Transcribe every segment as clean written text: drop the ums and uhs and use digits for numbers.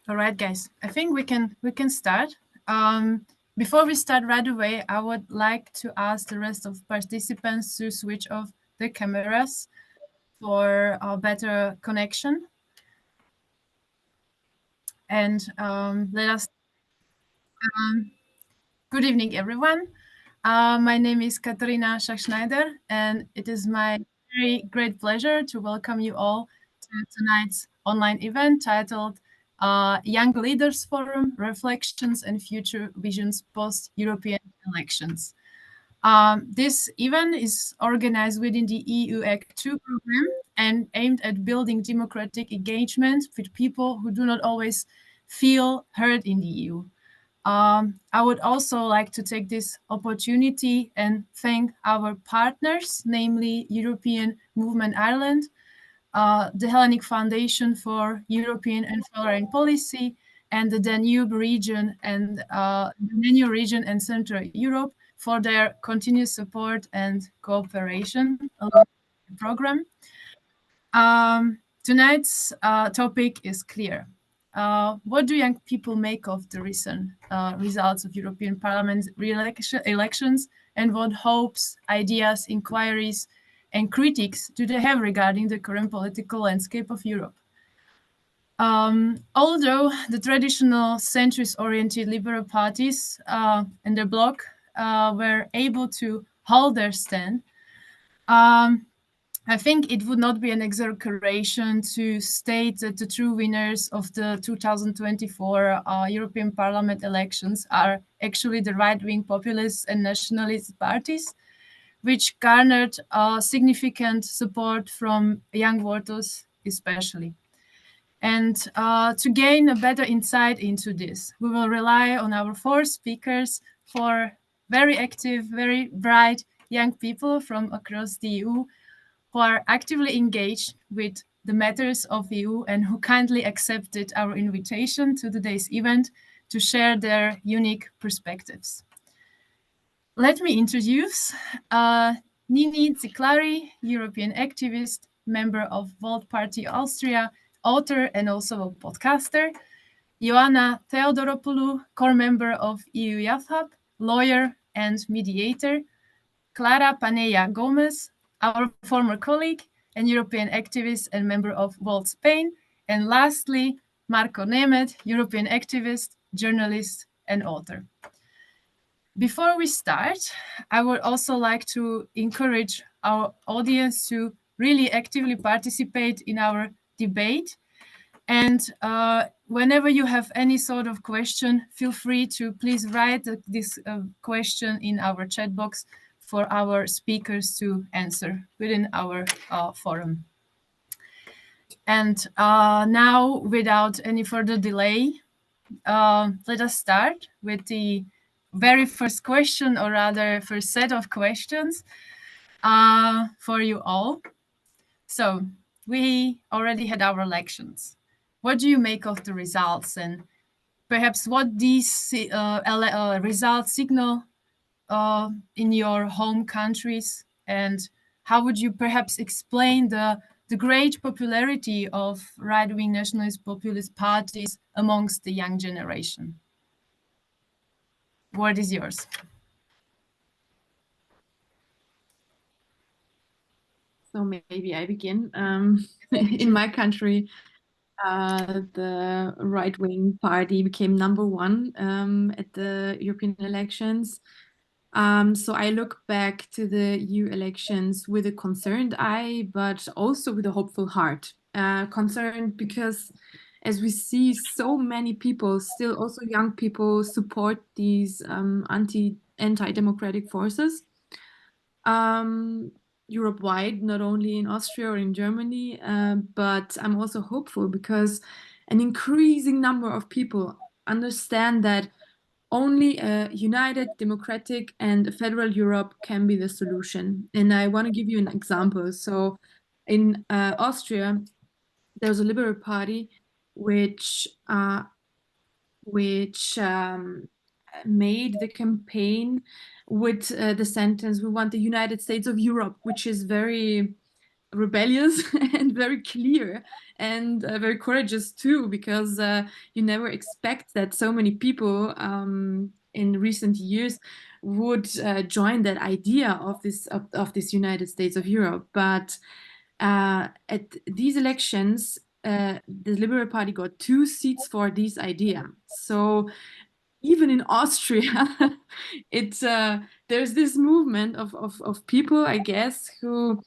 All right, guys. I think we can start. Before we start right away, I would like to ask the rest of participants to switch off the cameras for a better connection. And let us. Good evening, everyone. My name is Katarina Schachschneider, and it is my very great pleasure to welcome you all to tonight's online event titled Young Leaders Forum Reflections and Future Visions Post European Elections. This event is organized within the EU Act 2 program and aimed at building democratic engagement with people who do not always feel heard in the EU. I would also like to take this opportunity and thank our partners, namely European Movement Ireland, the Hellenic Foundation for European and Foreign Policy, and the Danube region and Central Europe for their continued support and cooperation along the program. Tonight's topic is clear. What do young people make of the recent results of European Parliament elections, and what hopes, ideas, inquiries, and critiques do they have regarding the current political landscape of Europe? Although the traditional centrist-oriented liberal parties and their bloc were able to hold their stand, I think it would not be an exaggeration to state that the true winners of the 2024 European Parliament elections are actually the right-wing populist and nationalist parties, which garnered significant support from young voters especially. And to gain a better insight into this, we will rely on our four speakers, four very active, very bright young people from across the EU who are actively engaged with the matters of the EU and who kindly accepted our invitation to today's event to share their unique perspectives. Let me introduce Nini Ziklari, European activist, member of Volt Party Austria, author and also a podcaster. Ioana Theodoropoulou, core member of EU Youth Hub, lawyer and mediator. Clara Paneya Gomez, our former colleague and European activist and member of Volt Spain. And lastly, Marco Nemeth, European activist, journalist, and author. Before we start, I would also like to encourage our audience to really actively participate in our debate. And whenever you have any sort of question, feel free to please write this question in our chat box for our speakers to answer within our forum. And now, without any further delay, let us start with the very first question, or rather first set of questions for you all. So we already had our elections. What do you make of the results, and perhaps what these results signal in your home countries, and how would you perhaps explain the great popularity of right-wing nationalist populist parties amongst the young generation? Word is yours. So maybe I begin. In my country, the right-wing party became #1 at the European elections. So I look back to the EU elections with a concerned eye, but also with a hopeful heart. Concerned because, as we see, so many people, still also young people, support these anti-democratic forces. Europe-wide, not only in Austria or in Germany, but I'm also hopeful because an increasing number of people understand that only a united, democratic, and federal Europe can be the solution. And I want to give you an example. So in Austria, there's a Liberal Party which made the campaign with the sentence, "We want the United States of Europe," which is very rebellious and very clear and very courageous too, because you never expect that so many people in recent years would join that idea of this United States of Europe. But at these elections, the Liberal Party got 2 seats for this idea. So even in Austria, it's there's this movement of people, I guess, who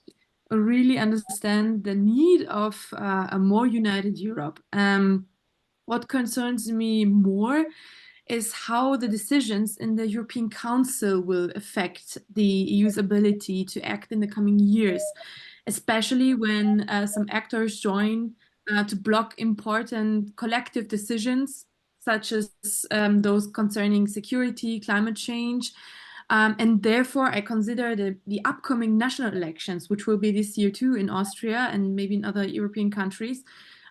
really understand the need of a more united Europe. What concerns me more is how the decisions in the European Council will affect the EU's ability to act in the coming years, especially when some actors join to block important collective decisions, such as those concerning security, climate change. And therefore, I consider the upcoming national elections, which will be this year too in Austria and maybe in other European countries,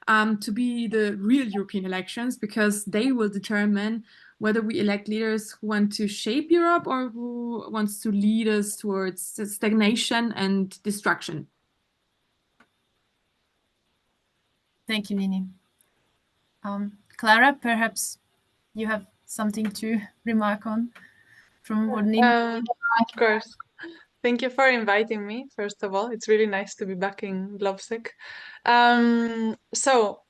to be the real European elections, because they will determine whether we elect leaders who want to shape Europe or who wants to lead us towards stagnation and destruction. Thank you, Nini. Clara, perhaps you have something to remark on from what Nini. Of course. Thank you for inviting me, first of all. It's really nice to be back in Lovesick. So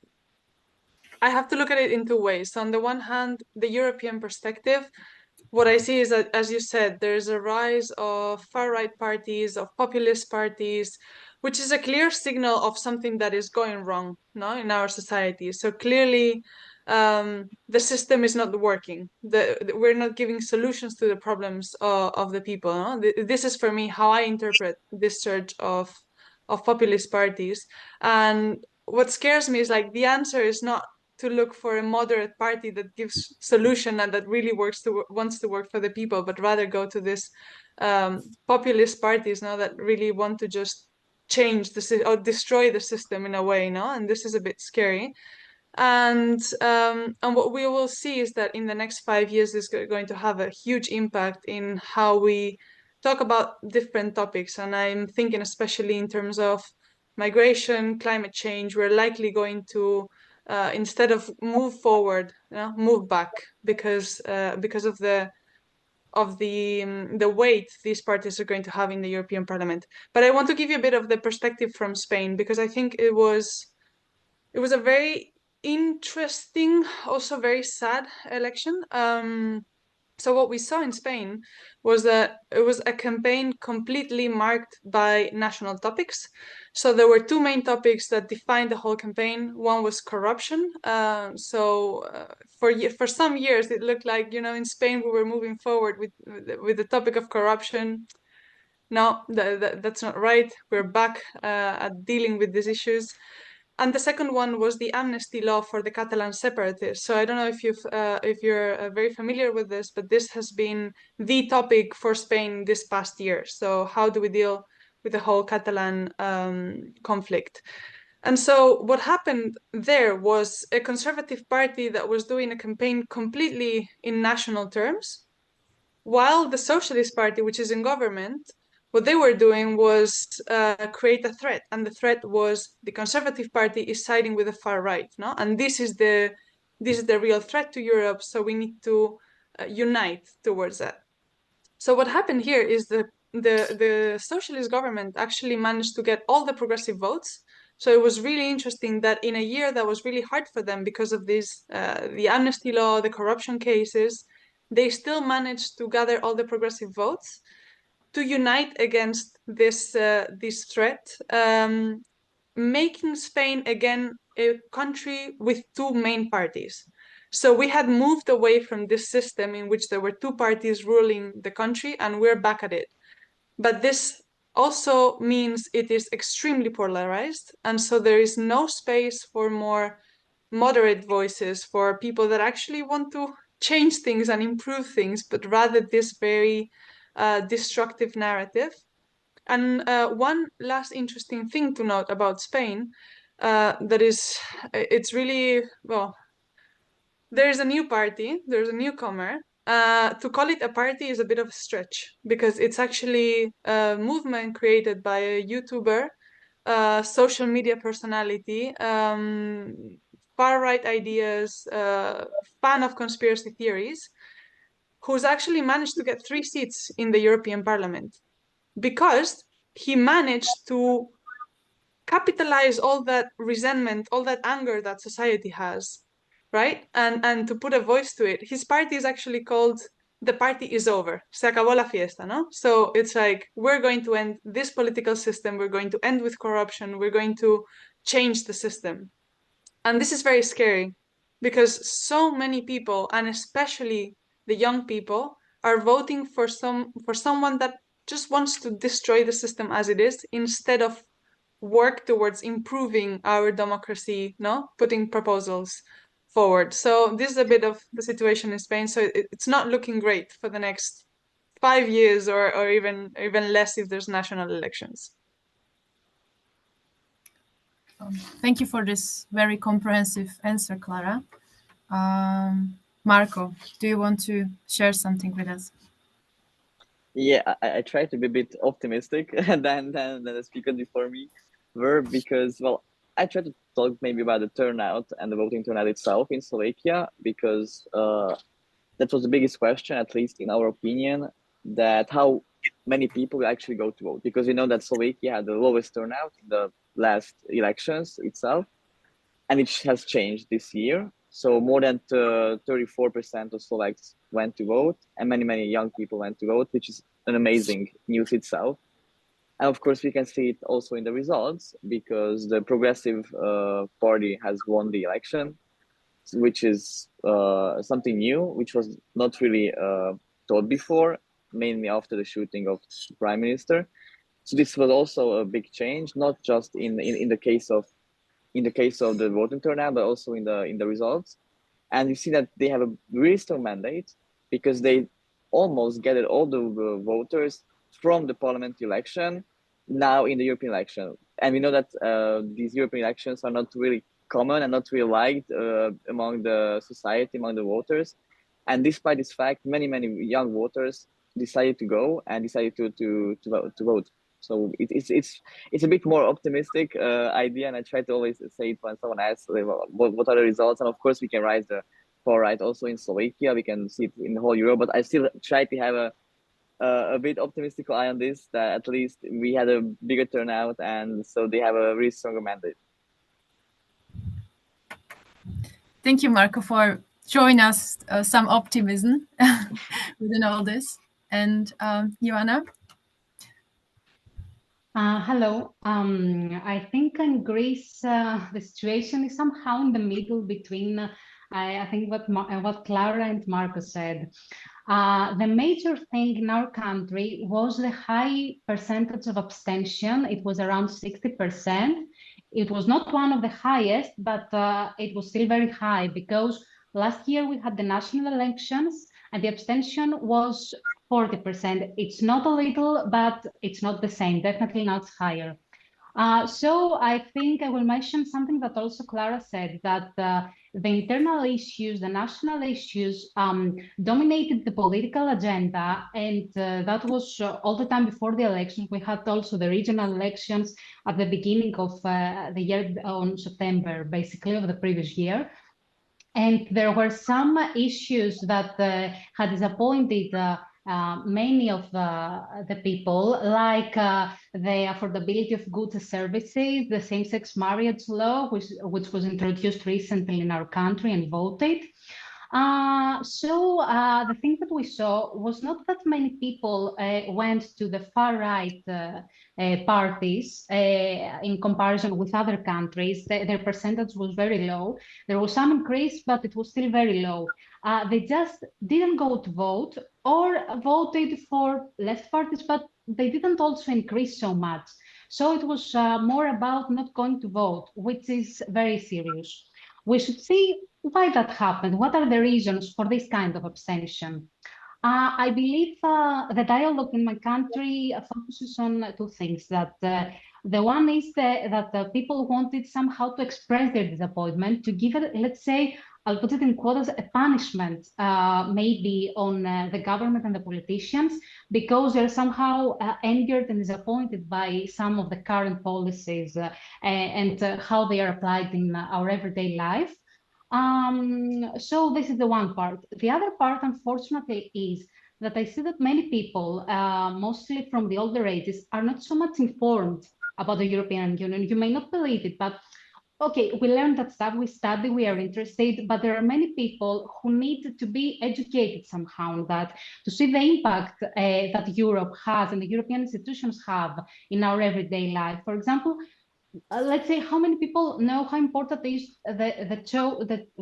I have to look at it in 2 ways. So on the one hand, the European perspective, what I see is that, as you said, there's a rise of far-right parties, of populist parties, which is a clear signal of something that is going wrong, no, in our society. So clearly, the system is not working. We're not giving solutions to the problems of the people. No? This is, for me, how I interpret this surge of populist parties. And what scares me is like the answer is not to look for a moderate party that gives solution and that really wants to work for the people, but rather go to this populist parties now that really want to just change or destroy the system in a way, no? And this is a bit scary. And what we will see is that in the next 5 years, this is going to have a huge impact in how we talk about different topics. And I'm thinking especially in terms of migration, climate change. We're likely going to instead of move forward, move back because of the weight these parties are going to have in the European Parliament. But I want to give you a bit of the perspective from Spain, because I think it was a very interesting, also very sad election. So what we saw in Spain was that it was a campaign completely marked by national topics. So there were 2 main topics that defined the whole campaign. One was corruption. For some years, it looked like, in Spain, we were moving forward with the topic of corruption. No, that's not right. We're back at dealing with these issues. And the second one was the amnesty law for the Catalan separatists. So I don't know if you're very familiar with this, but this has been the topic for Spain this past year. So how do we deal with the whole Catalan conflict? And so what happened there was a conservative party that was doing a campaign completely in national terms, while the Socialist Party, which is in government, what they were doing was create a threat, and the threat was the Conservative Party is siding with the far right, no? And this is the real threat to Europe. So we need to unite towards that. So what happened here is the socialist government actually managed to get all the progressive votes. So it was really interesting that in a year that was really hard for them because of this, the amnesty law, the corruption cases, they still managed to gather all the progressive votes to unite against this threat, making Spain again a country with 2 main parties. So we had moved away from this system in which there were 2 parties ruling the country, and we're back at it. But this also means it is extremely polarized, and so there is no space for more moderate voices, for people that actually want to change things and improve things, but rather this very destructive narrative. And one last interesting thing to note about Spain, it's really, well, there's a new party, there's a newcomer. To call it a party is a bit of a stretch, because it's actually a movement created by a YouTuber social media personality, far-right ideas, fan of conspiracy theories, who's actually managed to get 3 seats in the European Parliament because he managed to capitalize all that resentment, all that anger that society has, right? And to put a voice to it. His party is actually called The Party Is Over. Se acabó la fiesta, no? So it's like, we're going to end this political system, we're going to end with corruption, we're going to change the system. And this is very scary because so many people, and especially the young people, are voting for someone that just wants to destroy the system as it is instead of work towards improving our democracy, no, putting proposals forward. So this is a bit of the situation in Spain. So it's not looking great for the next 5 years, or even less if there's national elections. Thank you for this very comprehensive answer, Clara. Marco, do you want to share something with us? Yeah, I try to be a bit optimistic than the speaker before me were, because, well, I try to talk maybe about the turnout and the voting turnout itself in Slovakia, because that was the biggest question, at least in our opinion, that how many people will actually go to vote, because we know that Slovakia had the lowest turnout in the last elections itself, and it has changed this year. So more than 34% of Slovaks went to vote, and many young people went to vote, which is an amazing news itself. And of course, we can see it also in the results, because the Progressive Party has won the election, which is something new, which was not really thought before, mainly after the shooting of the Prime Minister. So this was also a big change, not just in the case of the voting turnout, but also in the results. And you see that they have a really strong mandate, because they almost gathered all the voters from the parliament election now in the European election. And we know that these European elections are not really common and not really liked among the society, among the voters. And despite this fact, many young voters decided to go and decided to vote. So it's a bit more optimistic idea, and I try to always say it when someone asks what are the results. And of course, we can rise the far right also in Slovakia. We can see it in the whole Europe, but I still try to have a bit optimistic eye on this. That at least we had a bigger turnout, and so they have a really stronger mandate. Thank you, Marco, for showing us some optimism within all this. And Joanna? Hello. I think in Greece, the situation is somehow in the middle between, I think, what Clara and Marco said. The major thing in our country was the high percentage of abstention. It was around 60%. It was not one of the highest, but it was still very high, because last year we had the national elections and the abstention was 40%. It's not a little, but it's not the same, definitely not higher. So I think I will mention something that also Clara said, that the internal issues, the national issues dominated the political agenda, and that was all the time before the elections. We had also the regional elections at the beginning of the year, on September, basically, of the previous year. And there were some issues that had disappointed many of the people, like the affordability of goods and services, the same-sex marriage law, which was introduced recently in our country and voted. So the thing that we saw was not that many people went to the far-right parties in comparison with other countries. Their percentage was very low. There was some increase, but it was still very low. They just didn't go to vote, or voted for left parties, but they didn't also increase so much. So it was more about not going to vote, which is very serious. We should see why that happened. What are the reasons for this kind of abstention? I believe the dialogue in my country focuses on two things. That the one is that people wanted somehow to express their disappointment, to give it, let's say, I'll put it in quotes, a punishment maybe on the government and the politicians, because they're somehow angered and disappointed by some of the current policies and how they are applied in our everyday life. So this is the one part. The other part, unfortunately, is that I see that many people, mostly from the older ages, are not so much informed about the European Union. You may not believe it, but okay, we learn that stuff, we study, we are interested, but there are many people who need to be educated somehow on that, to see the impact that Europe has and the European institutions have in our everyday life. For example, let's say, how many people know how important it is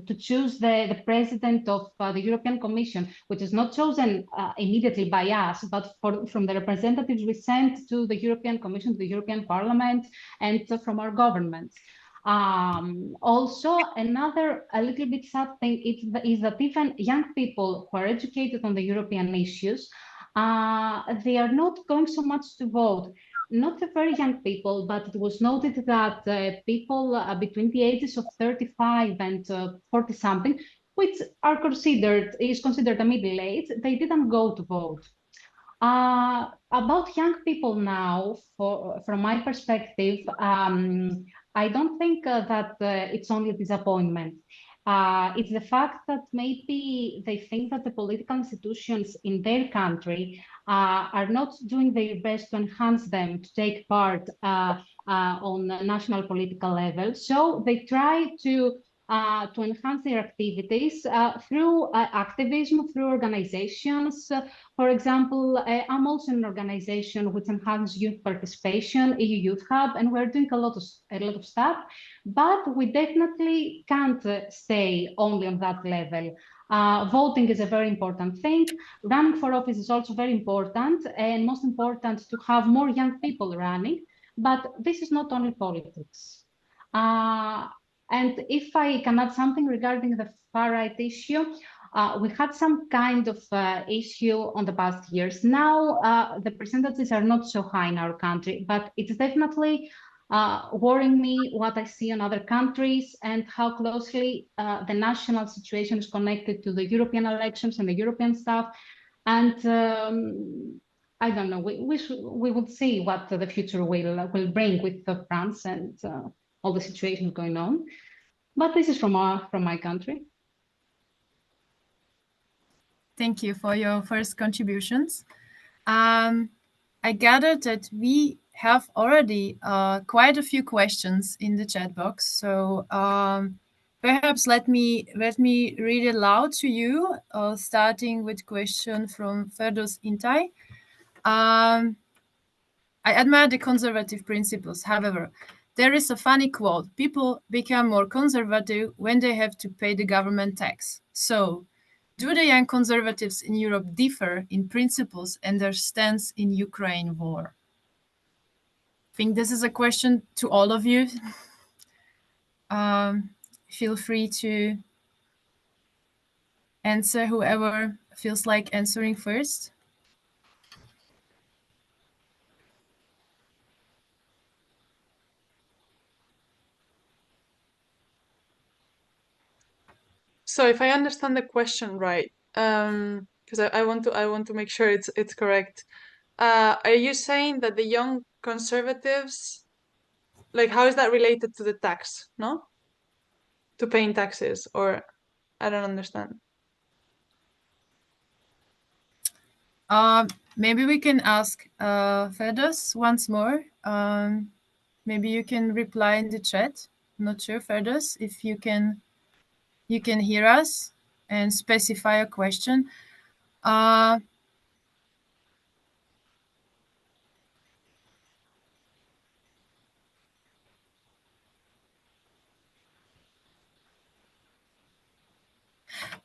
to choose the president of the European Commission, which is not chosen immediately by us, but from the representatives we send to the European Commission, to the European Parliament, and from our governments. Also, another a little bit sad thing is that even young people who are educated on the European issues, they are not going so much to vote. Not the very young people, but it was noted that people between the ages of 35 and 40 something, which is considered a middle age, they didn't go to vote. About young people now, from my perspective, I don't think that it's only a disappointment. It's the fact that maybe they think that the political institutions in their country are not doing their best to enhance them to take part on a national political level. So they try to enhance their activities through activism, through organizations. For example, I'm also in an organization which enhances youth participation, EU Youth Hub, and we're doing a lot of stuff, but we definitely can't stay only on that level. Voting is a very important thing. Running for office is also very important, and most important to have more young people running, but this is not only politics. And if I can add something regarding the far-right issue, we had some kind of issue on the past years. Now, the percentages are not so high in our country, but it's definitely worrying me what I see in other countries and how closely the national situation is connected to the European elections and the European stuff. And I don't know, we will see what the future will bring with France and all the situations going on. But this is from my country. Thank you for your first contributions. I gathered that we have already quite a few questions in the chat box. So perhaps let me read it aloud to you, starting with question from Ferdos Intay. I admire the conservative principles. However, there is a funny quote: people become more conservative when they have to pay the government tax. So, do the young conservatives in Europe differ in principles and their stance in Ukraine war? I think this is a question to all of you. Feel free to answer, whoever feels like answering first. So if I understand the question right, because I want to make sure it's correct. Are you saying that the young conservatives, like, how is that related to the tax? No, to paying taxes, or I don't understand. Maybe we can ask Ferdos once more. Maybe you can reply in the chat. I'm not sure, Ferdos, if you can hear us and specify a question.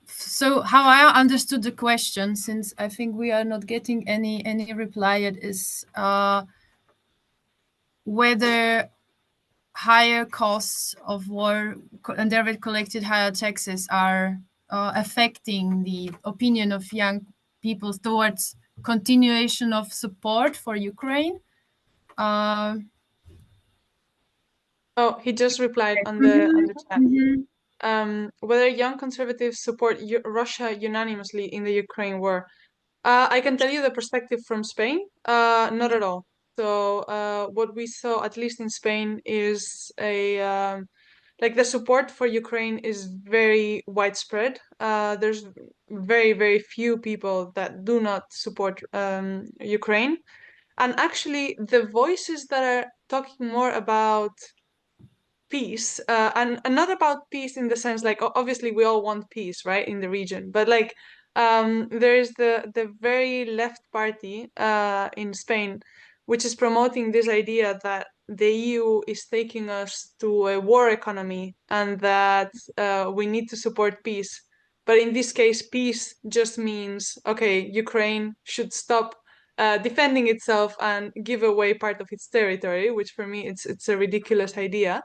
So how I understood the question, since I think we are not getting any reply yet, is whether higher costs of war and thereby collected higher taxes are affecting the opinion of young people towards continuation of support for Ukraine. Oh, he just replied on the chat. whether young conservatives support Russia unanimously in the Ukraine war. I can tell you the perspective from Spain. Not at all. So what we saw, at least in Spain, is like the support for Ukraine is very widespread. There's very, very few people that do not support Ukraine. And actually, the voices that are talking more about peace, and not about peace in the sense like obviously we all want peace, right, in the region, but like there is the very left party in Spain, which is promoting this idea that the EU is taking us to a war economy and that we need to support peace. But in this case, peace just means, okay, Ukraine should stop defending itself and give away part of its territory, which for me it's a ridiculous idea.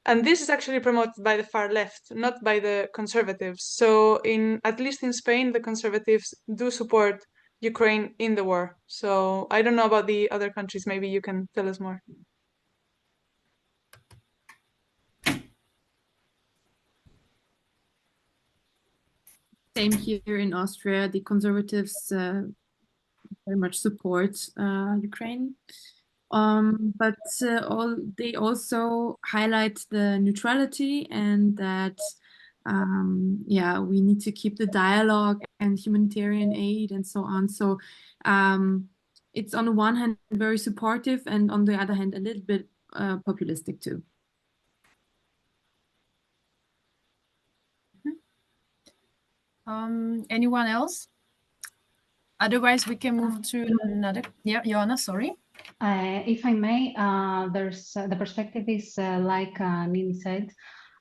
And this is actually promoted by the far left, not by the conservatives. So at least in Spain, the conservatives do support Ukraine in the war. So I don't know about the other countries. Maybe you can tell us more. Same here in Austria. The conservatives very much support Ukraine. But they also highlight the neutrality and that yeah, we need to keep the dialogue and humanitarian aid and so on. So it's on the one hand very supportive and on the other hand a little bit populistic too. Anyone else? Otherwise, we can move to another. Yeah, Joanna, sorry. If I may, there's the perspective is like Nini said,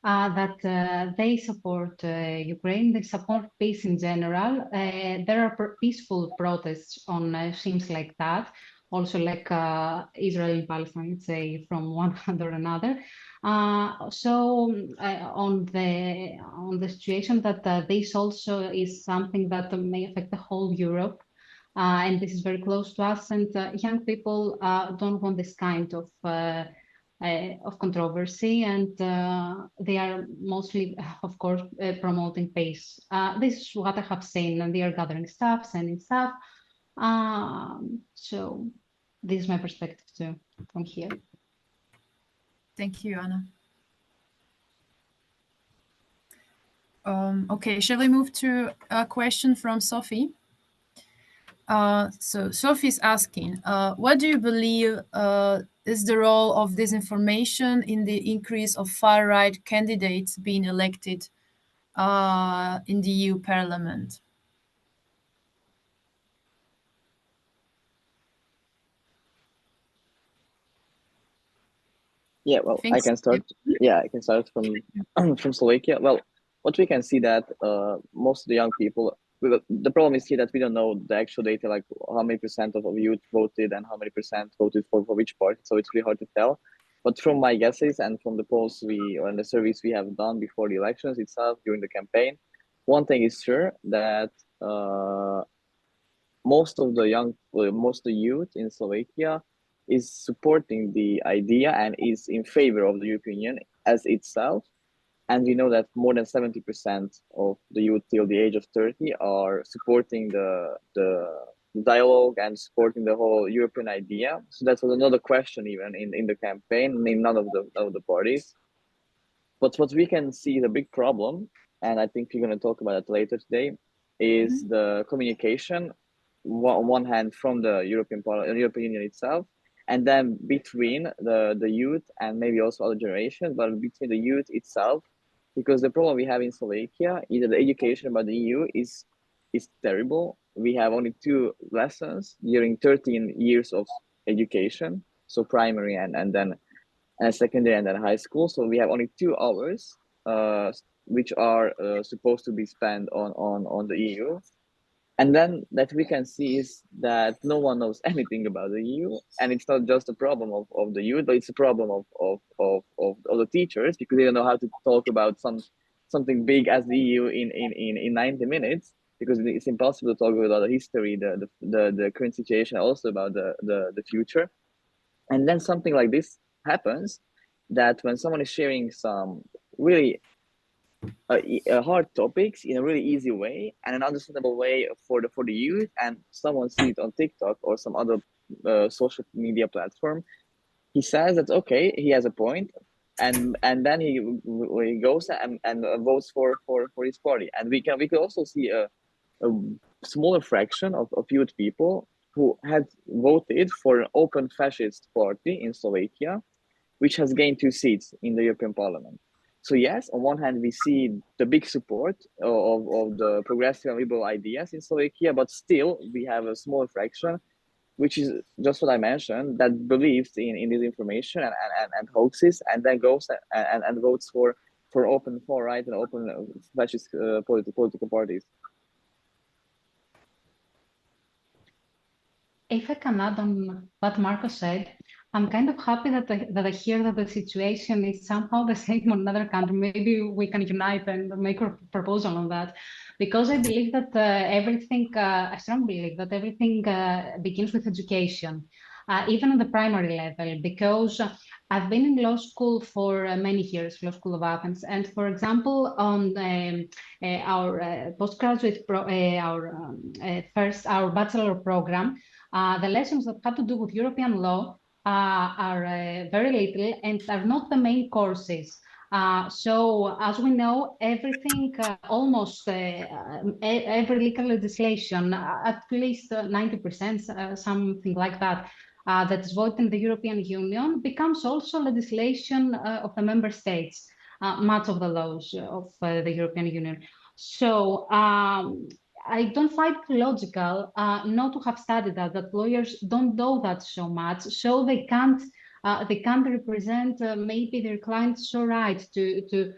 that they support Ukraine, they support peace in general. There are peaceful protests on themes like that, also like Israel and Palestine, let's say, from one hand or another. So on the situation that this also is something that may affect the whole Europe. And this is very close to us. And young people don't want this kind of controversy, and they are mostly, of course, promoting peace. This is what I have seen, and they are gathering stuff, sending stuff. So this is my perspective too from here. Thank you, Anna. Okay, shall we move to a question from Sophie? So Sophie's asking, what do you believe is the role of disinformation in the increase of far-right candidates being elected in the EU Parliament? Yeah, well, I can start. Yeah, I can start from from Slovakia. Well, what we can see that most of the young people, the problem is here that we don't know the actual data, like how many percent of youth voted and how many percent voted for which party. So it's really hard to tell. But from my guesses and from the polls and the surveys we have done before the elections itself during the campaign, one thing is sure that most of the youth in Slovakia is supporting the idea and is in favor of the European Union as itself. And we know that more than 70% of the youth till the age of 30 are supporting the dialogue and supporting the whole European idea. So that was another question even in the campaign, in none of the parties. But what we can see the big problem, and I think we're going to talk about it later today, is the communication on one hand from the European Union itself, and then between the youth and maybe also other generations, but between the youth itself, because the problem we have in Slovakia is that the education about the EU is terrible. We have only 2 lessons during 13 years of education, so primary and then secondary and then high school. So we have only 2 hours, which are supposed to be spent on the EU. And then that we can see is that no one knows anything about the EU, and it's not just a problem of the youth, but it's a problem of the teachers, because they don't know how to talk about something big as the EU in 90 minutes, because it's impossible to talk about the history, the current situation, also about the future. And then something like this happens, that when someone is sharing some really hard topics in a really easy way and an understandable way for the youth, and someone sees it on TikTok or some other social media platform, he says that okay, he has a point, and then he goes and votes for his party. And we could also see a smaller fraction of youth people who had voted for an open fascist party in Slovakia, which has gained 2 seats in the European Parliament. So yes, on one hand, we see the big support of the progressive and liberal ideas in Slovakia, but still we have a small fraction, which is just what I mentioned, that believes in this information and hoaxes, and then goes and votes for open far right and open fascist political parties. If I can add on what Marco said, I'm kind of happy that I hear that the situation is somehow the same in another country. Maybe we can unite and make a proposal on that, because I believe that I strongly believe that everything begins with education, even on the primary level, because I've been in law school for many years, Law School of Athens, and for example, on our postgraduate, our bachelor program, the lessons that have to do with European law are very little and are not the main courses. So as we know, everything, almost every legal legislation, at least 90%, something like that, that is voted in the European Union becomes also legislation of the member states, much of the laws of the European Union. So I don't find it logical not to have studied that lawyers don't know that so much, so they can't represent maybe their clients so right to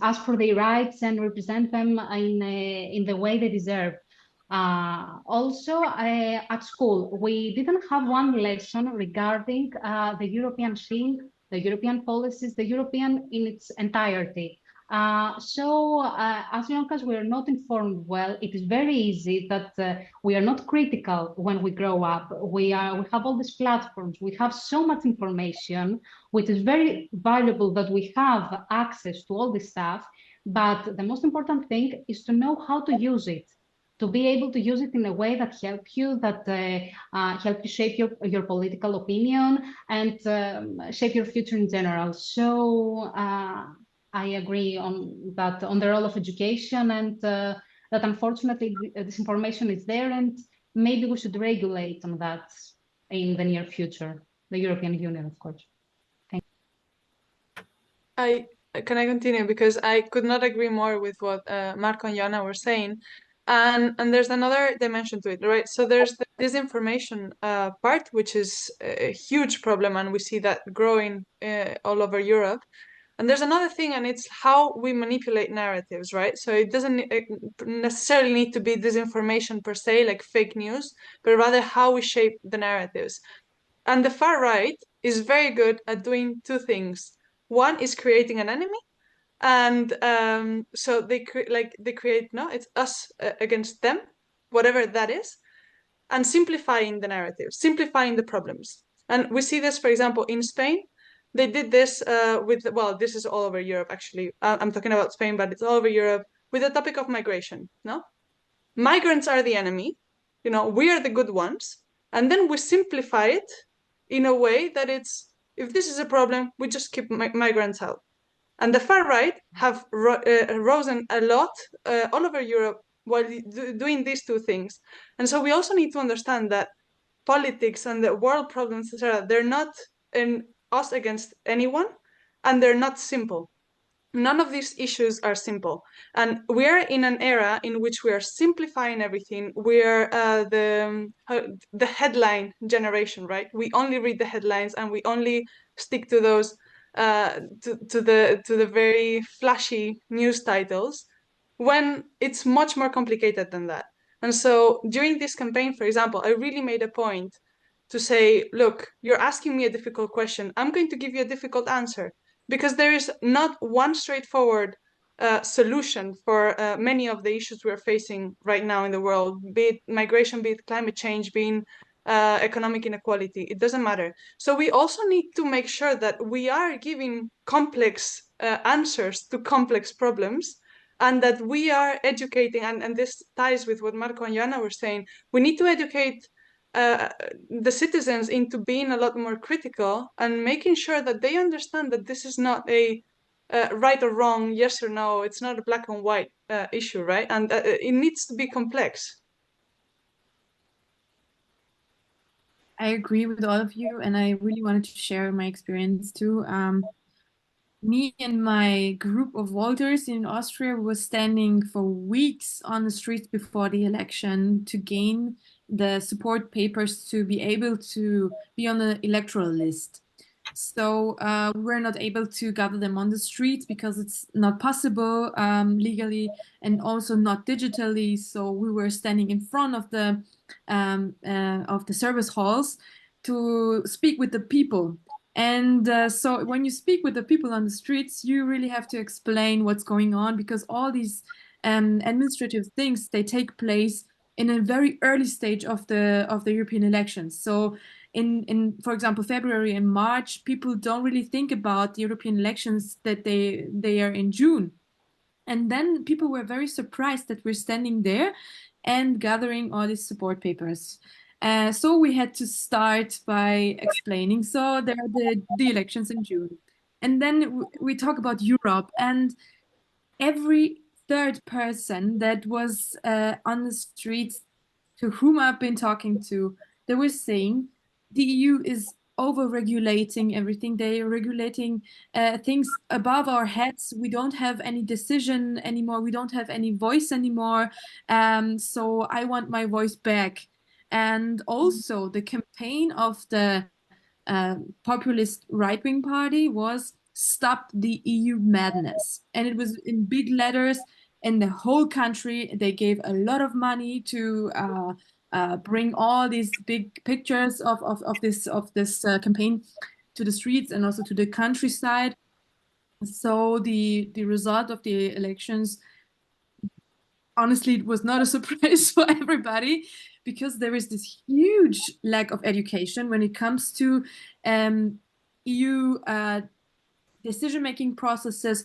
ask for their rights and represent them in the way they deserve. Also, at school, we didn't have one lesson regarding the European thing, the European policies, the European in its entirety. So as long as we are not informed well, it is very easy that we are not critical when we grow up. We have all these platforms, we have so much information, which is very valuable that we have access to all this stuff. But the most important thing is to know how to use it, to be able to use it in a way that help you shape your political opinion and shape your future in general. So I agree on that, on the role of education, and that unfortunately this information is there, and maybe we should regulate on that in the near future, the European Union, of course. Thank you. Can I continue? Because I could not agree more with what Marco and Jana were saying. And there's another dimension to it, right? So there's the disinformation part, which is a huge problem, and we see that growing all over Europe. And there's another thing, and it's how we manipulate narratives, right? So it doesn't necessarily need to be disinformation per se, like fake news, but rather how we shape the narratives. And the far right is very good at doing 2 things. One is creating an enemy, and so they create, no, it's us against them, whatever that is, and simplifying the narrative, simplifying the problems. And we see this, for example, in Spain. They did this well, this is all over Europe, actually. I'm talking about Spain, but it's all over Europe, with the topic of migration. No, migrants are the enemy, we are the good ones, and then we simplify it in a way that it's, if this is a problem, we just keep migrants out. And the far right have risen a lot all over Europe while doing these 2 things. And so we also need to understand that politics and the world problems, etc., they're not in us against anyone, and they're not simple. None of these issues are simple. And we're in an era in which we are simplifying everything. We're the headline generation, right? We only read the headlines, and we only stick to those to the very flashy news titles, when it's much more complicated than that. And so during this campaign, for example, I really made a point to say, look, you're asking me a difficult question. I'm going to give you a difficult answer, because there is not one straightforward solution for many of the issues we're facing right now in the world, be it migration, be it climate change, being economic inequality. It doesn't matter. So we also need to make sure that we are giving complex answers to complex problems, and that we are educating, and this ties with what Marco and Joanna were saying, we need to educate the citizens into being a lot more critical and making sure that they understand that this is not a right or wrong, yes or no, it's not a black and white issue, right? And it needs to be complex. I agree with all of you, and I really wanted to share my experience too. Me and my group of voters in Austria were standing for weeks on the streets before the election to gain the support papers to be able to be on the electoral list. So we're not able to gather them on the streets because it's not possible legally, and also not digitally. So we were standing in front of the service halls to speak with the people. And so when you speak with the people on the streets, you really have to explain what's going on, because all these administrative things, they take place in a very early stage of the European elections. So in for example, February and March, people don't really think about the European elections, that they are in June. And then people were very surprised that we're standing there and gathering all these support papers. So we had to start by explaining. So there are the elections in June. And then we talk about Europe, and every third person that was on the streets to whom I've been talking to, they were saying the EU is over-regulating everything. They are regulating things above our heads. We don't have any decision anymore. We don't have any voice anymore. So I want my voice back. And also the campaign of the populist right-wing party was "Stop the EU Madness." And it was in big letters in the whole country. They gave a lot of money to bring all these big pictures of this campaign to the streets and also to the countryside. So the result of the elections, honestly, it was not a surprise for everybody, because there is this huge lack of education when it comes to EU decision-making processes.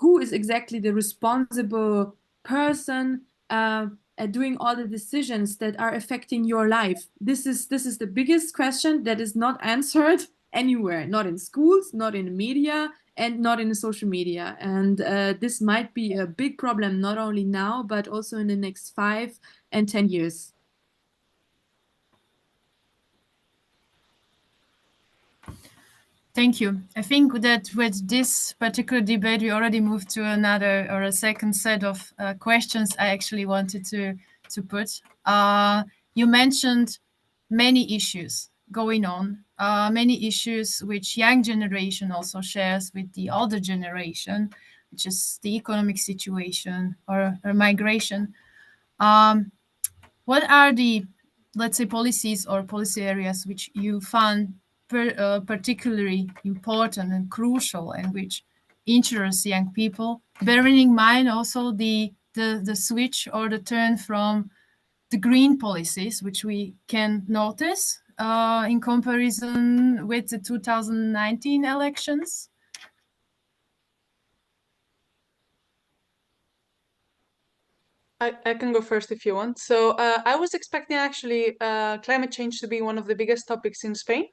Who is exactly the responsible person doing all the decisions that are affecting your life? This is the biggest question that is not answered anywhere, not in schools, not in the media, and not in the social media. And this might be a big problem, not only now, but also in the next 5 and 10 years. Thank you. I think that with this particular debate, we already moved to another or a second set of questions I actually wanted to put. You mentioned many issues going on, many issues which young generation also shares with the older generation, which is the economic situation or migration. What are the, let's say, policies or policy areas which you found particularly important and crucial, and which interest young people, bearing in mind also the switch or the turn from the green policies, which we can notice in comparison with the 2019 elections? I can go first if you want. So I was expecting actually climate change to be one of the biggest topics in Spain,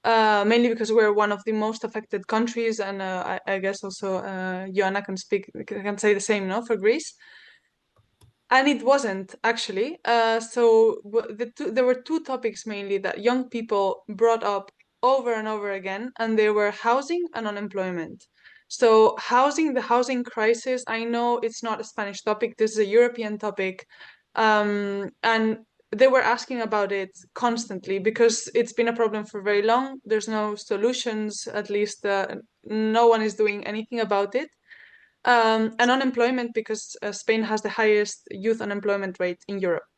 mainly because we're one of the most affected countries, and I guess also Joanna can say the same, no, for Greece. And it wasn't actually. There were two topics mainly that young people brought up over and over again, and they were housing and unemployment. So housing, the housing crisis, I know it's not a Spanish topic, this is a European topic. And they were asking about it constantly because it's been a problem for very long. There's no solutions, at least no one is doing anything about it. And unemployment, because Spain has the highest youth unemployment rate in Europe.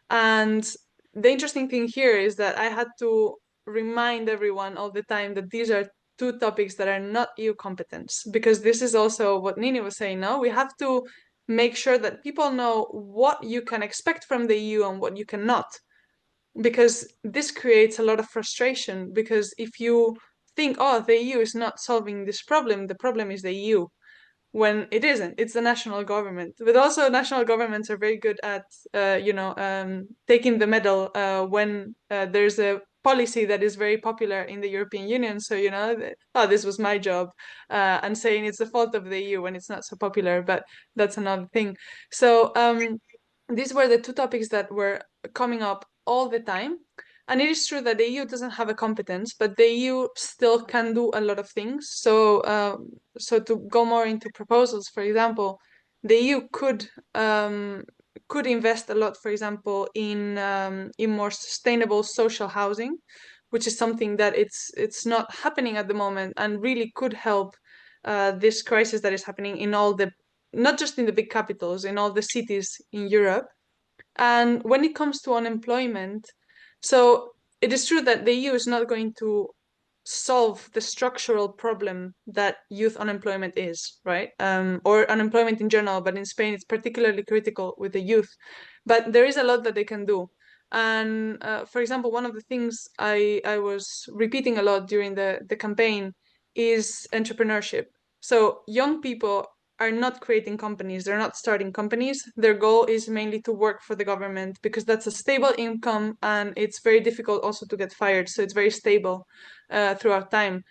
And the interesting thing here is that I had to remind everyone all the time that these are two topics that are not EU competence, because this is also what Nini was saying. No, we have to make sure that people know what you can expect from the EU and what you cannot. because this creates a lot of frustration, because if you think, oh, the EU is not solving this problem, the problem is the EU, when it isn't. It's the national government. But also national governments are very good at, taking the medal when there's a policy that is very popular in the European Union. So, oh, this was my job, and saying it's the fault of the EU when it's not so popular, but that's another thing. So these were the two topics that were coming up all the time. And it is true that the EU doesn't have a competence, but the EU still can do a lot of things. So, so to go more into proposals, for example, the EU could invest a lot, for example, in more sustainable social housing, which is something that it's not happening at the moment, and really could help this crisis that is happening in all the, not just in the big capitals, in all the cities in Europe. And when it comes to unemployment, so it is true that the EU is not going to solve the structural problem that youth unemployment is, right? Or unemployment in general, but in Spain it's particularly critical with the youth. But there is a lot that they can do. And for example, one of the things I was repeating a lot during the campaign is entrepreneurship. So young people are not creating companies, they're not starting companies. Their goal is mainly to work for the government, because that's a stable income and it's very difficult also to get fired. So it's very stable throughout time.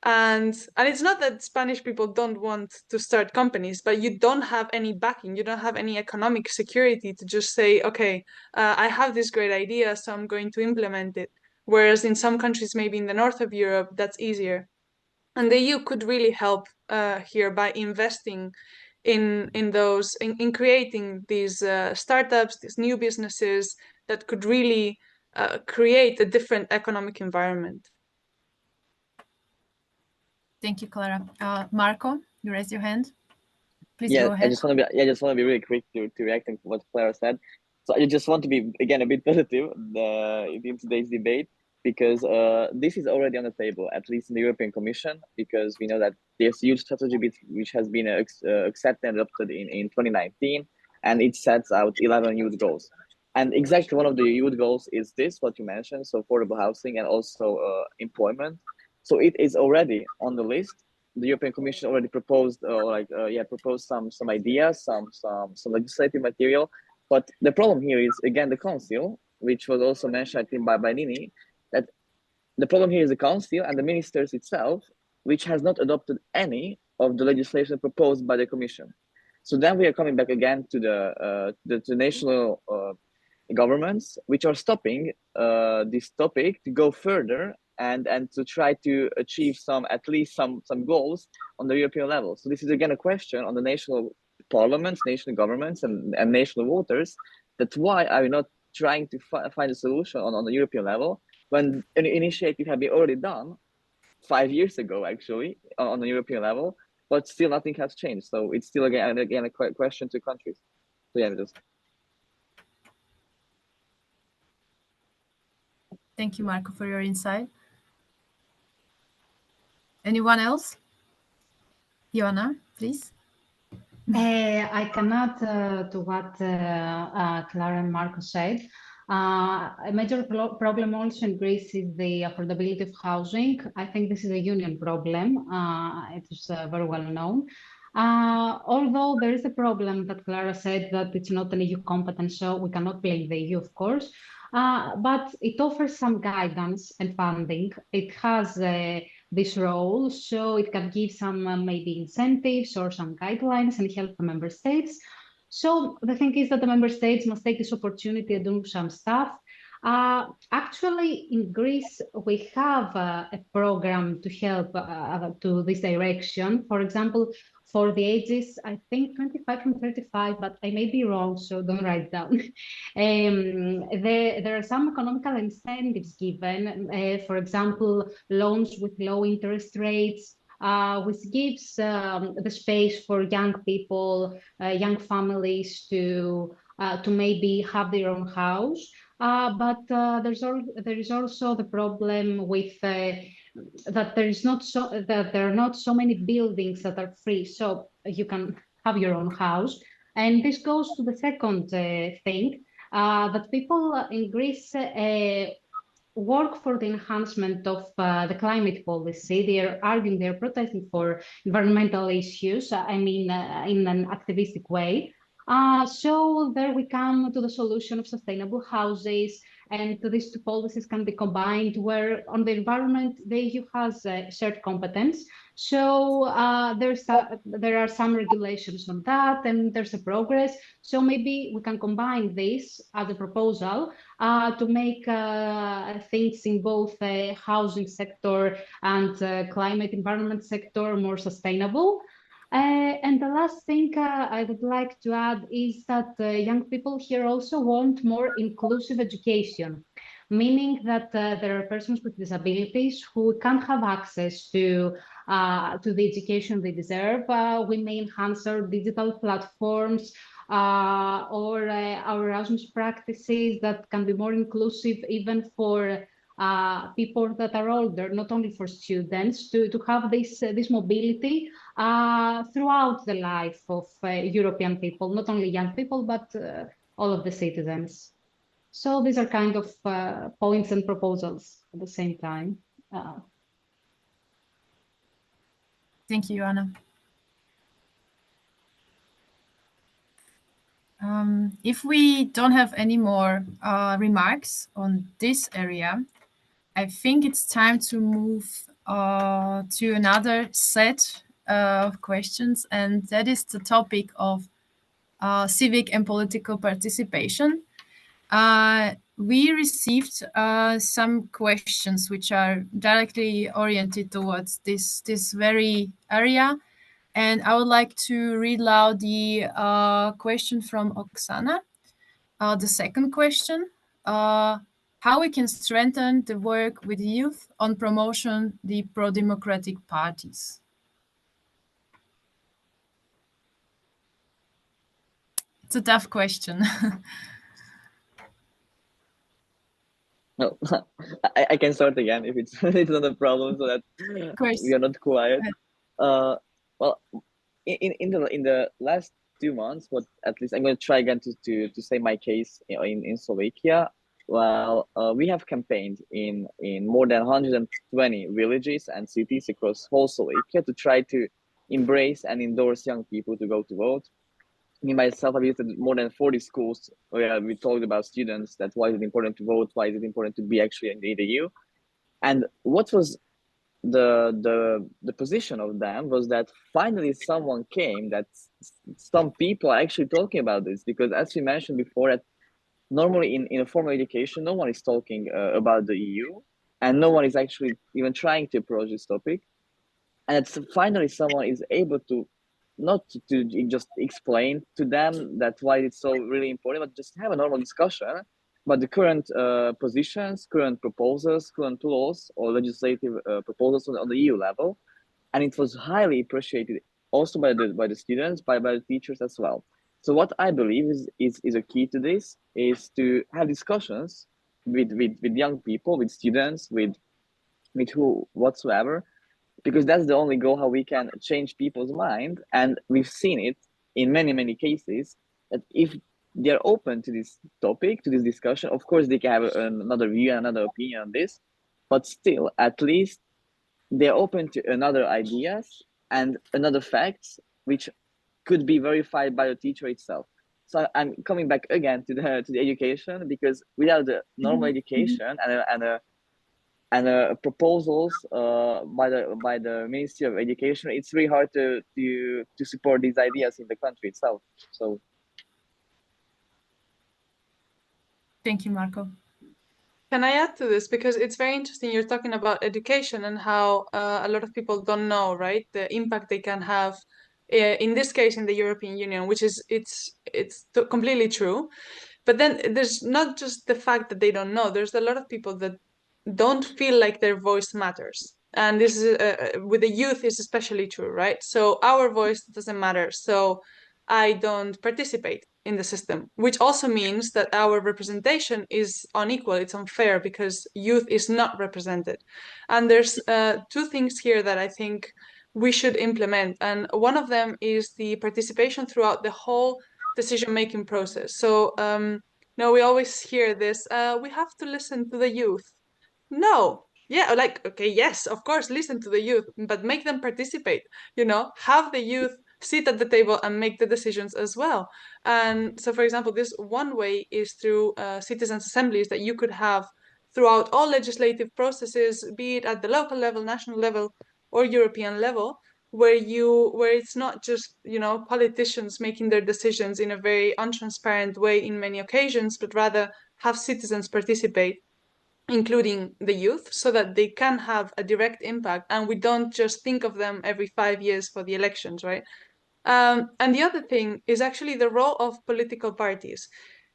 And it's not that Spanish people don't want to start companies, but you don't have any backing, you don't have any economic security to just say, okay, I have this great idea, so I'm going to implement it. Whereas in some countries, maybe in the north of Europe, that's easier. And the EU could really help here by investing in creating these startups, these new businesses that could really create a different economic environment. Thank you, Clara. Marco, you raised your hand. Please Yeah, go ahead. I just want to be really quick to reacting to what Clara said. So I just want to be again a bit positive in today's debate, because this is already on the table, at least in the European Commission, because we know that there's a huge strategy which has been accepted and adopted in 2019, and it sets out 11 youth goals. And exactly one of the youth goals is this, what you mentioned, so affordable housing and also employment. So it is already on the list. The European Commission already proposed, proposed some ideas, some legislative material. But the problem here is again the Council, which was also mentioned I think by Nini, that the problem here is the Council and the ministers itself, which has not adopted any of the legislation proposed by the Commission. So then we are coming back again to the national governments, which are stopping this topic to go further and to try to achieve at least some goals on the European level. So this is again a question on the national parliaments, national governments, and national voters, that why are we not trying to find a solution on the European level when an initiative had been already done 5 years ago, actually, on the European level, but still nothing has changed. So it's still again a question to countries. So yeah, just. Thank you, Marco, for your insight. Anyone else? Joanna, please. I can add to what Clara and Marco said. A major problem also in Greece is the affordability of housing. I think this is a union problem. It is very well known. Although there is a problem that Clara said that it's not an EU competence, so we cannot blame the EU, of course. But it offers some guidance and funding. It has this role, so it can give some maybe incentives or some guidelines and help the member states. So the thing is that the member states must take this opportunity and do some stuff. Actually, in Greece, we have a program to help to this direction. For example, for the ages, I think 25 from 35, but I may be wrong, so don't write down. There are some economical incentives given, for example, loans with low interest rates, which gives the space for young people, young families to maybe have their own house. But there is also the problem with that there are not so many buildings that are free, so you can have your own house. And this goes to the second thing. But people in Greece work for the enhancement of the climate policy. They are arguing, they're protesting for environmental issues, in an activistic way. So there we come to the solution of sustainable houses, and these two policies can be combined, where on the environment, the EU has a shared competence. So there are some regulations on that, and there's a progress. So maybe we can combine this as a proposal to make things in both the housing sector and climate environment sector more sustainable. And the last thing I would like to add is that young people here also want more inclusive education, meaning that there are persons with disabilities who can't have access to the education they deserve. We may enhance our digital platforms or our Erasmus practices that can be more inclusive even for people that are older, not only for students, to have this mobility throughout the life of European people, not only young people, but all of the citizens. So these are kind of points and proposals at the same time. Thank you, Anna. If we don't have any more remarks on this area, I think it's time to move to another set of questions, and that is the topic of civic and political participation. We received some questions which are directly oriented towards this very area. And I would like to read aloud the question from Oksana. The second question, how we can strengthen the work with youth on promotion the pro-democratic parties. It's a tough question. No, I can start again if it's it's not a problem, so that we are not quiet. Well, in the last 2 months, what at least I'm going to try again to say my case in Slovakia. Well, we have campaigned in more than 120 villages and cities across whole Slovakia to try to embrace and endorse young people to go to vote. Me myself, I've visited more than 40 schools where we talked about students, that why is it important to vote, why is it important to be actually in the EU. And what was the position of them was that finally someone came, that some people are actually talking about this, because as we mentioned before, that normally in a formal education, no one is talking about the EU, and no one is actually even trying to approach this topic. And it's finally someone is able to not to just explain to them that why it's so really important, but just have a normal discussion about the current positions, current proposals, current laws or legislative proposals on the EU level. And it was highly appreciated also by the students, by the teachers as well. So what I believe is a key to this is to have discussions with young people, with students, with who whatsoever, because that's the only goal how we can change people's mind. And we've seen it in many cases that if they're open to this topic, to this discussion, of course they can have another view and another opinion on this, but still at least they're open to another ideas and another facts which could be verified by the teacher itself. So I'm coming back again to the education, because without the normal education and proposals by the Ministry of Education, it's really hard to support these ideas in the country itself. So, thank you, Marco. Can I add to this? Because it's very interesting. You're talking about education and how a lot of people don't know, right, the impact they can have. In this case, in the European Union, which is it's completely true. But then there's not just the fact that they don't know. There's a lot of people that don't feel like their voice matters, and this is with the youth is especially true, right? So our voice doesn't matter, so I don't participate in the system, which also means that our representation is unequal. It's unfair because youth is not represented. And there's two things here that I think we should implement, and one of them is the participation throughout the whole decision-making process. So No, we always hear this. We have to listen to the youth. No. Yeah, like, okay, yes, of course, listen to the youth, but make them participate, have the youth sit at the table and make the decisions as well. And so, for example, this one way is through citizens' assemblies that you could have throughout all legislative processes, be it at the local level, national level, or European level, where it's not just politicians making their decisions in a very untransparent way in many occasions, but rather have citizens participate, including the youth, so that they can have a direct impact and we don't just think of them every 5 years for the elections, right? And the other thing is actually the role of political parties,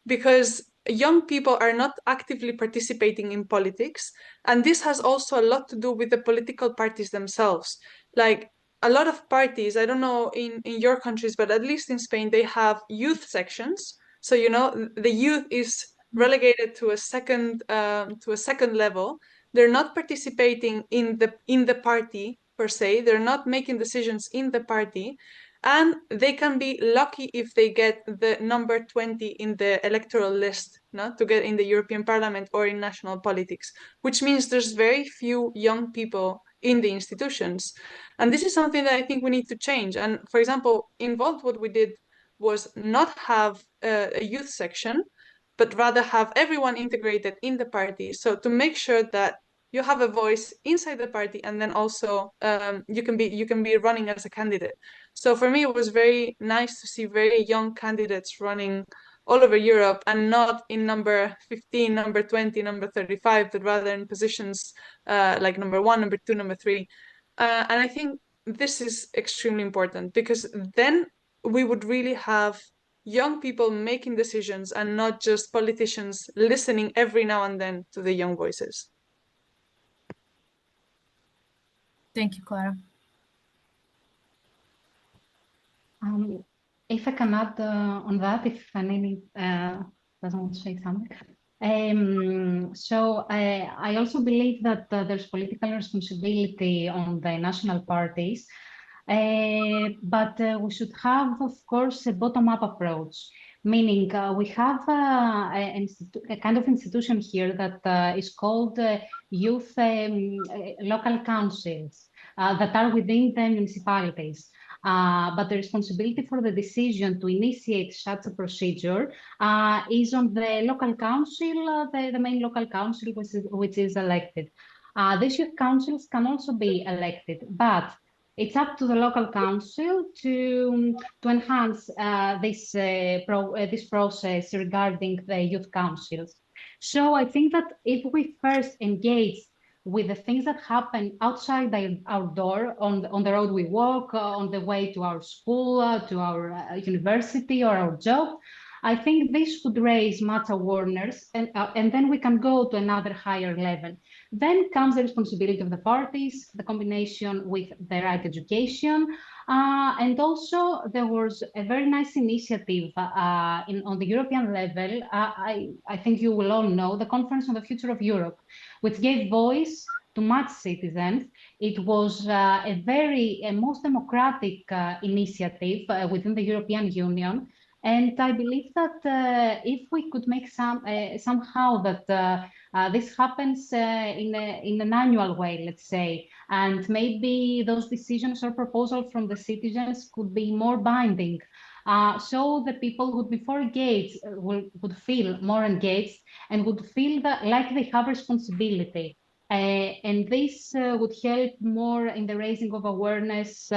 because young people are not actively participating in politics. And this has also a lot to do with the political parties themselves. Like a lot of parties, I don't know in your countries, but at least in Spain, they have youth sections. So, the youth is relegated to a second level. They're not participating in the party per se. They're not making decisions in the party, and they can be lucky if they get the number 20 in the electoral list, no, to get in the European Parliament or in national politics, which means there's very few young people in the institutions. And this is something that I think we need to change. And for example, in Volt, what we did was not have a youth section, but rather have everyone integrated in the party. So to make sure that you have a voice inside the party, and then also you can be running as a candidate. So for me, it was very nice to see very young candidates running all over Europe, and not in number 15, number 20, number 35, but rather in positions like number 1, number 2, number 3. And I think this is extremely important, because then we would really have young people making decisions and not just politicians listening every now and then to the young voices. Thank you, Clara. If I can add on that, if Fanny doesn't want to say something. So I also believe that there's political responsibility on the national parties, but we should have, of course, a bottom-up approach, meaning we have a kind of institution here that is called youth local councils that are within the municipalities. But the responsibility for the decision to initiate such a procedure is on the local council, the main local council, which is elected. These youth councils can also be elected, but it's up to the local council to enhance this process regarding the youth councils. So I think that if we first engage with the things that happen outside our door, on the road we walk, on the way to our school, to our university or our job, I think this could raise much awareness, and then we can go to another higher level. Then comes the responsibility of the parties, the combination with the right education, and also there was a very nice initiative on the European level. I think you will all know the Conference on the Future of Europe, which gave voice to much citizens. It was a most democratic initiative within the European Union. And I believe that if we could make somehow that this happens in an annual way, let's say, and maybe those decisions or proposals from the citizens could be more binding. So the people would be more engaged, would feel more engaged, and would feel that like they have responsibility. And this would help more in the raising of awareness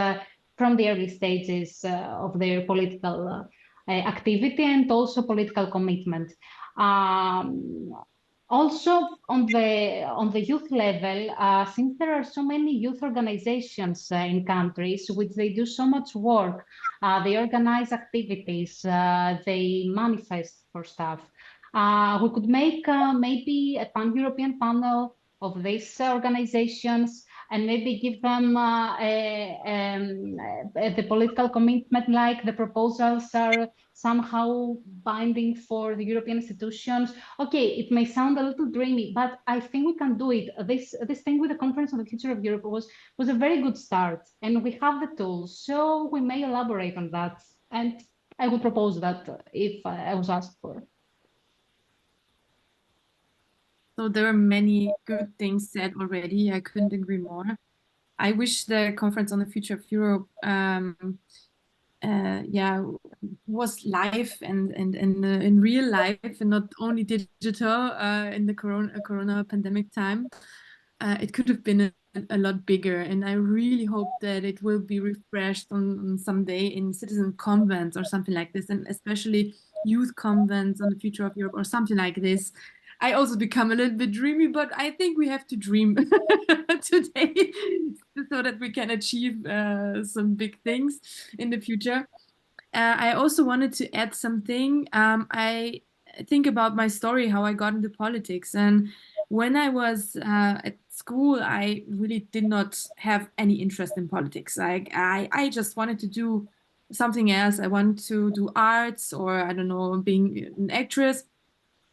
from the early stages of their political activity, and also political commitment. Also on the youth level, since there are so many youth organizations in countries which they do so much work, they organize activities, they manifest for stuff. We could make maybe a pan-European panel of these organizations, and maybe give them the political commitment, like the proposals are somehow binding for the European institutions. Okay, it may sound a little dreamy, but I think we can do it. This thing with the Conference on the Future of Europe was a very good start, and we have the tools, so we may elaborate on that. And I would propose that if I was asked for. So there are many good things said already. I couldn't agree more. I wish the conference on the future of Europe was live and in real life and not only digital in the corona pandemic time. It could have been a lot bigger, and I really hope that it will be refreshed on someday in citizen convents or something like this, and especially youth convents on the future of Europe or something like this. I also become a little bit dreamy, but I think we have to dream today so that we can achieve some big things in the future. I also wanted to add something. I think about my story, how I got into politics. And when I was at school, I really did not have any interest in politics. I just wanted to do something else. I wanted to do arts or, I don't know, being an actress,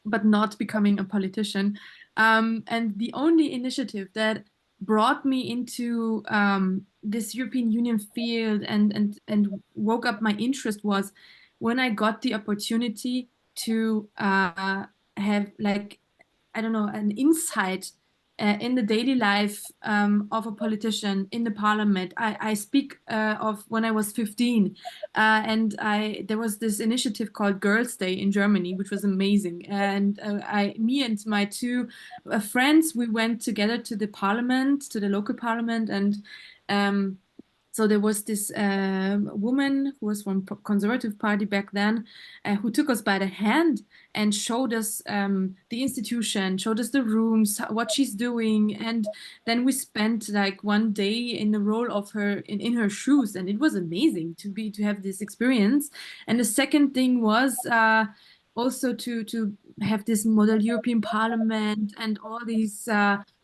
but not becoming a politician. And the only initiative that brought me into this European Union field and woke up my interest was when I got the opportunity to have, like, I don't know, an insight in the daily life of a politician in the parliament. I speak of when I was 15, and there was this initiative called Girls' Day in Germany, which was amazing. And me and my two friends, we went together to the parliament, to the local parliament, and so there was this woman who was from Conservative Party back then, who took us by the hand and showed us the institution, showed us the rooms, what she's doing, and then we spent like one day in the role of her in her shoes, and it was amazing to have this experience. And the second thing was also to have this model European Parliament and all these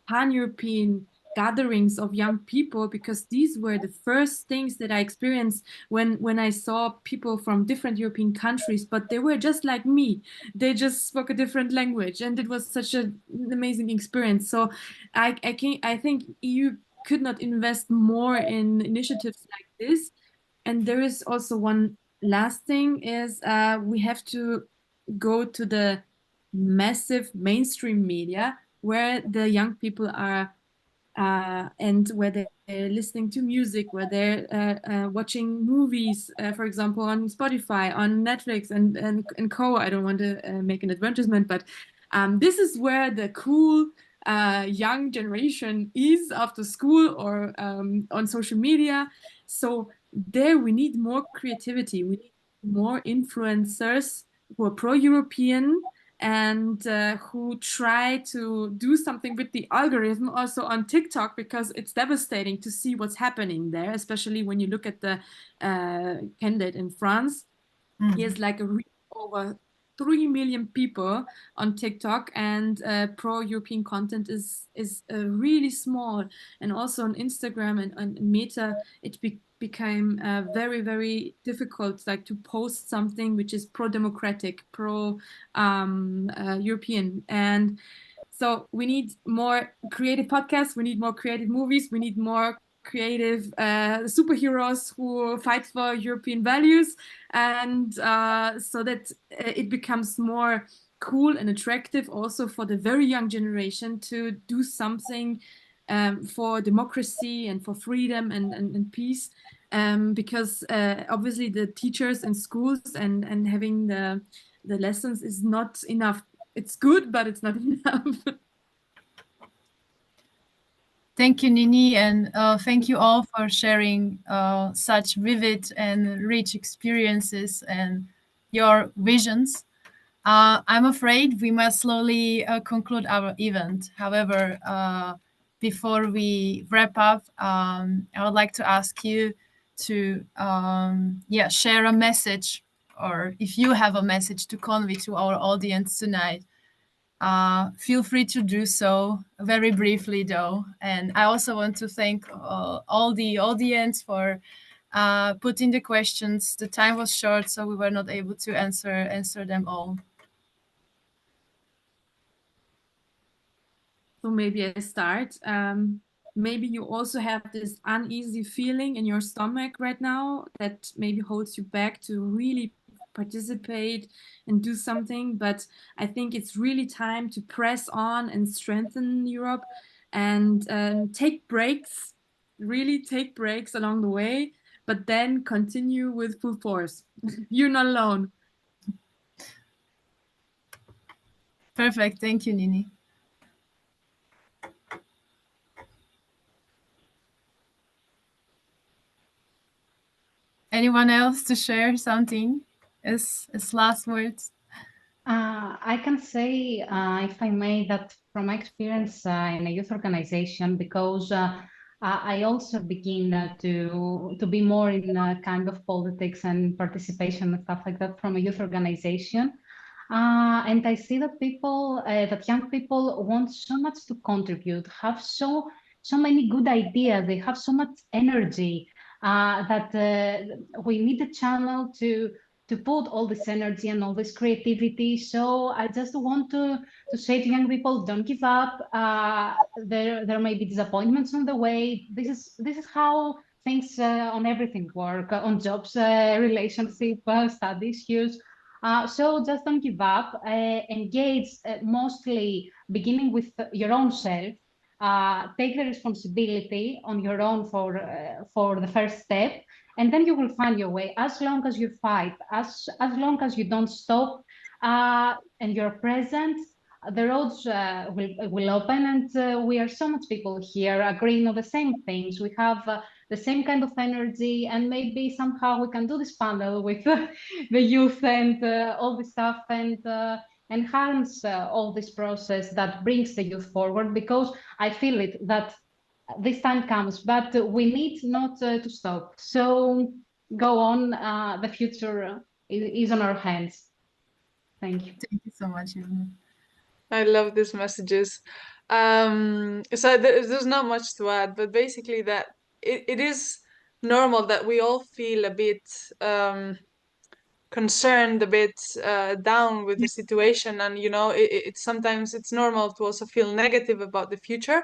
pan-European gatherings of young people, because these were the first things that I experienced when I saw people from different European countries, but they were just like me. They just spoke a different language, and it was such an amazing experience. So I think EU could not invest more in initiatives like this. And there is also one last thing is we have to go to the massive mainstream media where the young people are and where they're listening to music, where they're watching movies, for example, on Spotify, on Netflix, and co. I don't want to make an advertisement, but this is where the cool young generation is after school or on social media. So there we need more creativity. We need more influencers who are pro-European and who try to do something with the algorithm also on TikTok, because it's devastating to see what's happening there, especially when you look at the candidate in France. He has like over 3 million people on TikTok, and pro-European content is really small. And also on Instagram and Meta, it became very, very difficult, like to post something which is pro-democratic, pro-European. And so we need more creative podcasts, we need more creative movies, we need more creative superheroes who fight for European values, and so that it becomes more cool and attractive also for the very young generation to do something for democracy and for freedom and peace, because obviously the teachers in schools and having the lessons is not enough. It's good, but it's not enough. Thank you, Nini, and thank you all for sharing such vivid and rich experiences and your visions. I'm afraid we must slowly conclude our event. However, before we wrap up, I would like to ask you to share a message, or if you have a message to convey to our audience tonight. Feel free to do so very briefly, though. And I also want to thank all the audience for putting the questions. The time was short, so we were not able to answer them all. So maybe I start. Maybe you also have this uneasy feeling in your stomach right now that maybe holds you back to really participate and do something. But I think it's really time to press on and strengthen Europe and take breaks, really take breaks along the way, but then continue with full force. You're not alone. Perfect. Thank you, Nini. Anyone else to share something as last words? I can say, if I may, that from my experience in a youth organization, because I also begin to be more in kind of politics and participation and stuff like that from a youth organization. And I see that that young people want so much to contribute, have so many good ideas, they have so much energy that we need a channel to put all this energy and all this creativity. So I just want to say to young people, don't give up. There may be disappointments on the way. This is how things on everything work, on jobs, relationship, study issues. So just don't give up. Engage mostly beginning with your own self. Take the responsibility on your own for the first step, and then you will find your way. As long as you fight, as long as you don't stop, and you're present, the roads will open, and we are so much people here agreeing on the same things. We have the same kind of energy, and maybe somehow we can do this panel with the youth and all this stuff, and enhance all this process that brings the youth forward, because I feel it that this time comes, but we need not to stop. So go on. The future is on our hands. Thank you. Thank you so much, Ivana. I love these messages. So there's not much to add, but basically that it is normal that we all feel a bit concerned, a bit down with the situation, and it's sometimes it's normal to also feel negative about the future.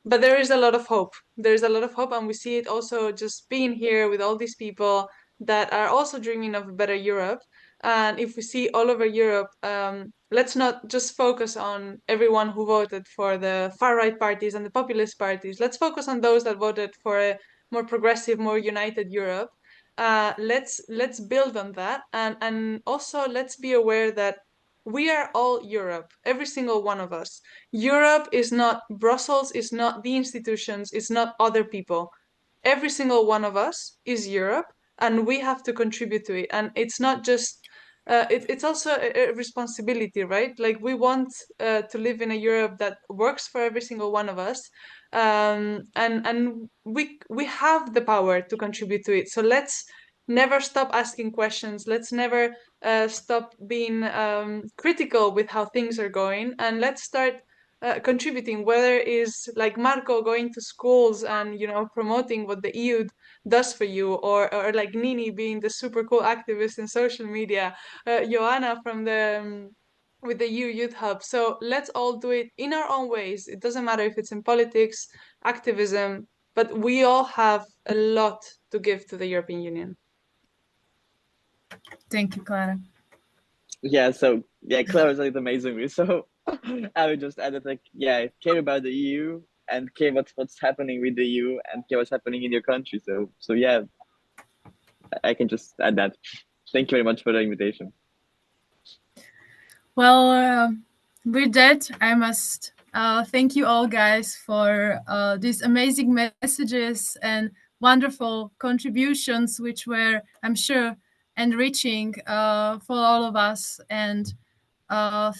But there is a lot of hope. There is a lot of hope, and we see it also just being here with all these people that are also dreaming of a better Europe. And if we see all over Europe, let's not just focus on everyone who voted for the far-right parties and the populist parties. Let's focus on those that voted for a more progressive, more united Europe. Let's build on that, and also let's be aware that we are all Europe, every single one of us. Europe is not Brussels, is not the institutions, it's not other people. Every single one of us is Europe, and we have to contribute to it. And it's not just it's also a responsibility, right? Like we want to live in a Europe that works for every single one of us, and we have the power to contribute to it. So let's never stop asking questions. Let's never stop being critical with how things are going, and let's start contributing, whether it is like Marco going to schools and promoting what the EU does for you, or like Nini being the super cool activist in social media, Joanna from the with the EU Youth Hub. So let's all do it in our own ways. It doesn't matter if it's in politics, activism, but we all have a lot to give to the European Union. Thank you, Clara. Yeah, so Clara said it amazingly. So I would just add that, like, care about the EU and care what's happening with the EU and care what's happening in your country. So yeah, I can just add that. Thank you very much for the invitation. Well, with that, I must thank you all, guys, for these amazing messages and wonderful contributions, which were, I'm sure, enriching for all of us. And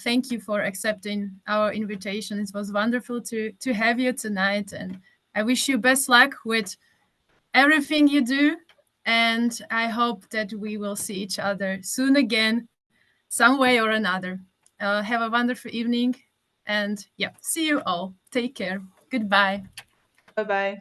thank you for accepting our invitation. It was wonderful to have you tonight, and I wish you best luck with everything you do. And I hope that we will see each other soon again, some way or another. Have a wonderful evening, and see you all. Take care. Goodbye. Bye-bye.